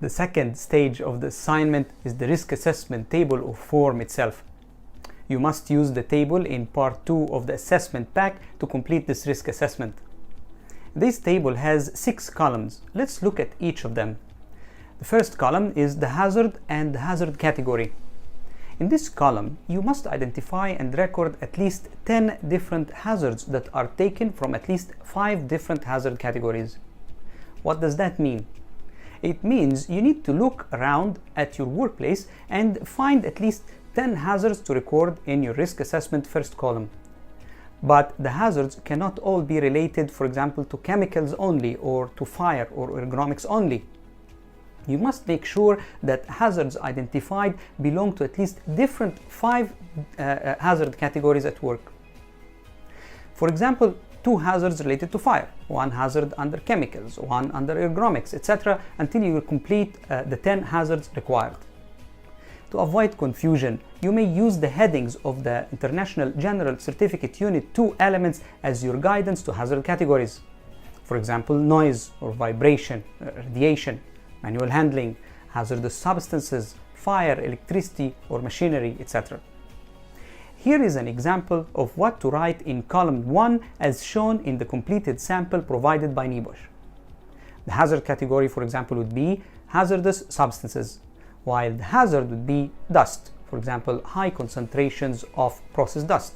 The second stage of the assignment is the risk assessment table or form itself. You must use the table in part 2 of the assessment pack to complete this risk assessment. This table has 6 columns. Let's look at each of them. The first column is the hazard and the hazard category. In this column, you must identify and record at least 10 different hazards that are taken from at least 5 different hazard categories. What does that mean? It means you need to look around at your workplace and find at least 10 hazards to record in your risk assessment first column. But the hazards cannot all be related, for example, to chemicals only or to fire or ergonomics only. You must make sure that hazards identified belong to at least different 5 hazard categories at work. For example, 2 hazards related to fire, 1 hazard under chemicals, 1 under ergonomics, etc. until you complete the 10 hazards required. To avoid confusion, you may use the headings of the International General Certificate Unit 2 elements as your guidance to hazard categories. For example, noise or vibration, radiation, manual handling, hazardous substances, fire, electricity or machinery, etc. Here is an example of what to write in column 1 as shown in the completed sample provided by NEBOSH. The hazard category, for example, would be hazardous substances, while the hazard would be dust, for example, high concentrations of processed dust.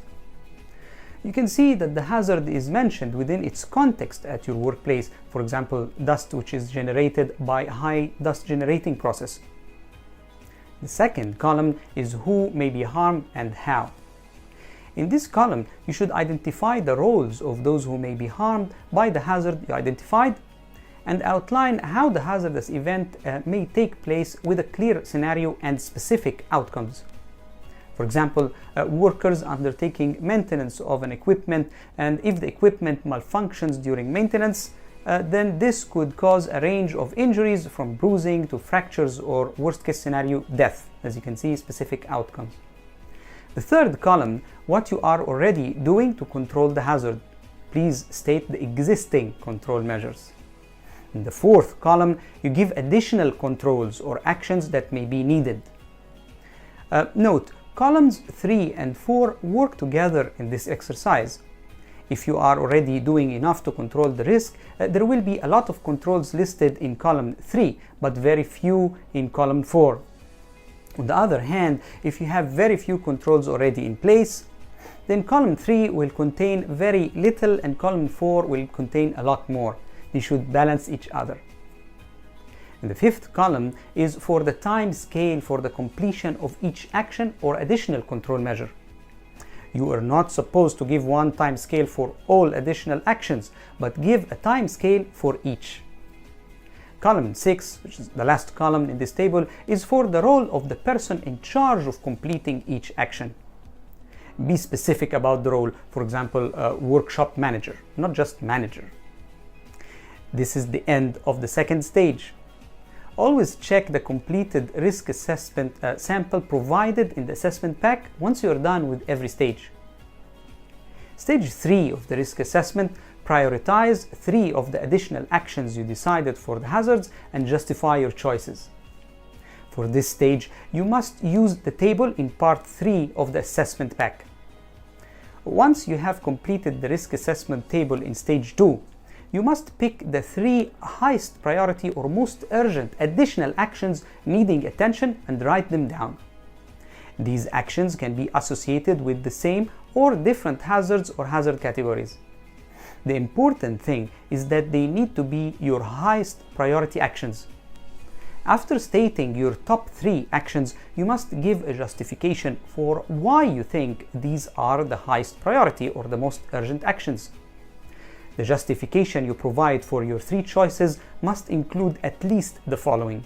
You can see that the hazard is mentioned within its context at your workplace, for example, dust which is generated by a high dust generating process. The second column is who may be harmed and how. In this column, you should identify the roles of those who may be harmed by the hazard you identified and outline how the hazardous event may take place with a clear scenario and specific outcomes. For example, workers undertaking maintenance of an equipment, and if the equipment malfunctions during maintenance, then this could cause a range of injuries from bruising to fractures or worst case scenario, death. As you can see, specific outcomes. The third column, what you are already doing to control the hazard. Please state the existing control measures. In the fourth column, you give additional controls or actions that may be needed. Note, columns 3 and 4 work together in this exercise. If you are already doing enough to control the risk, there will be a lot of controls listed in column 3, but very few in column 4. On the other hand, if you have very few controls already in place, then column 3 will contain very little and column 4 will contain a lot more. They should balance each other. And the fifth column is for the time scale for the completion of each action or additional control measure. You are not supposed to give one time scale for all additional actions, but give a time scale for each. Column 6, which is the last column in this table, is for the role of the person in charge of completing each action. Be specific about the role, for example, workshop manager, not just manager. This is the end of the second stage. Always check the completed risk assessment sample provided in the assessment pack once you are done with every stage. Stage 3 of the risk assessment, prioritize 3 of the additional actions you decided for the hazards and justify your choices. For this stage, you must use the table in part 3 of the assessment pack. Once you have completed the risk assessment table in stage 2, you must pick the 3 highest priority or most urgent additional actions needing attention and write them down. These actions can be associated with the same or different hazards or hazard categories. The important thing is that they need to be your highest priority actions. After stating your top 3 actions, you must give a justification for why you think these are the highest priority or the most urgent actions. The justification you provide for your 3 choices must include at least the following: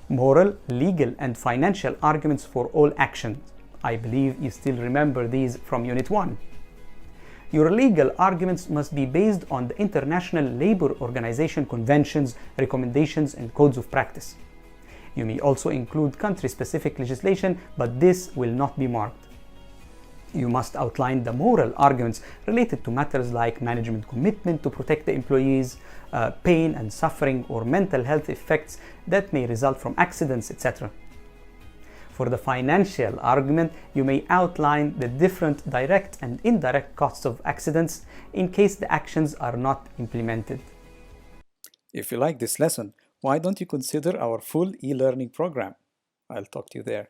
moral, legal, and financial arguments for all actions. I believe you still remember these from Unit 1. Your legal arguments must be based on the International Labour Organization conventions, recommendations, and codes of practice. You may also include country-specific legislation, but this will not be marked. You must outline the moral arguments related to matters like management commitment to protect the employees, pain and suffering, or mental health effects that may result from accidents, etc. For the financial argument, you may outline the different direct and indirect costs of accidents in case the actions are not implemented. If you like this lesson, why don't you consider our full e-learning program? I'll talk to you there.